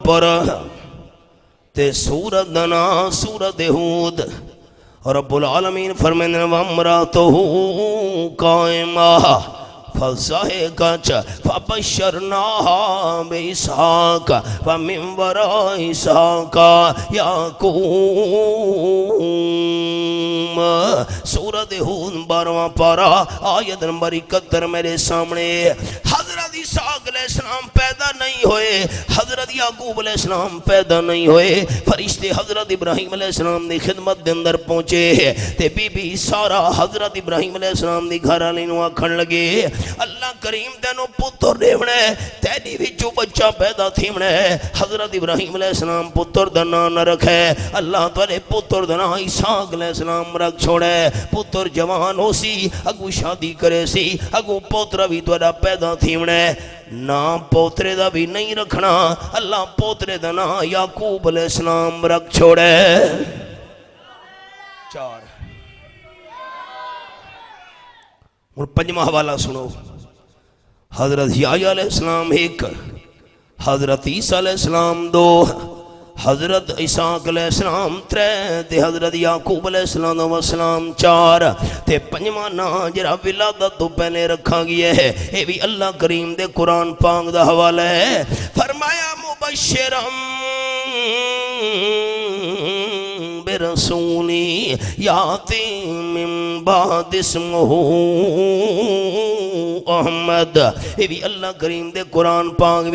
پر تے سورت دنا سورت ہود رب العالمین فرمائیں وامراتہو قائمہ فضحکت فبشرناہا بإسحاق ومن وراء اسحاق یعقوب۔ سورت ہود 12واں پارہ آیت نمبر 71 میرے سامنے۔ حضرت اسحاق علیہ السلام پیدا نہیں ہوئے، حضرت یعقوب علیہ السلام پیدا نہیں ہوئے، فرشتے حضرت ابراہیم علیہ السلام دی خدمت دے اندر پہنچے تے بی بی سارا حضرت ابراہیم علیہ السلام دی گھر والی نو آکھن لگے اللہ کریم تینو پتر دیونا ہے، تیری وچوں بچہ پیدا تھیونا ہے۔ حضرت ابراہیم علیہ السلام پتر دا نام نہ رکھے، اللہ تعالی پتر دا نام اسحاق علیہ السلام رکھ چھوڑے۔ پتر جوان ہو سی، اگو شادی کرے سی، اگو پوترا بھی تھوڑا پیدا تھیونا ہے، نام پوترے دا بھی نہیں رکھنا، اللہ پوترے دا نام یعقوب علیہ السلام رکھ چھوڑے۔ 4 اور 5واں حوالہ سنو۔ حضرت یحییٰ علیہ السلام 1، حضرت عیسیٰ علیہ السلام 2، حضرت اسحاق علیہ السلام 3 تے حضرت یعقوب علیہ السلام 4 تے 5واں نام جڑا ولادت تو پہلے رکھا گیا ہے، اے بھی اللہ کریم دے قرآن پاک دا حوالہ ہے۔ فرمایا مبشرم برسولی یاتی من بعد اسمہ احمد، اے بھی اللہ کریم دے قرآن پاک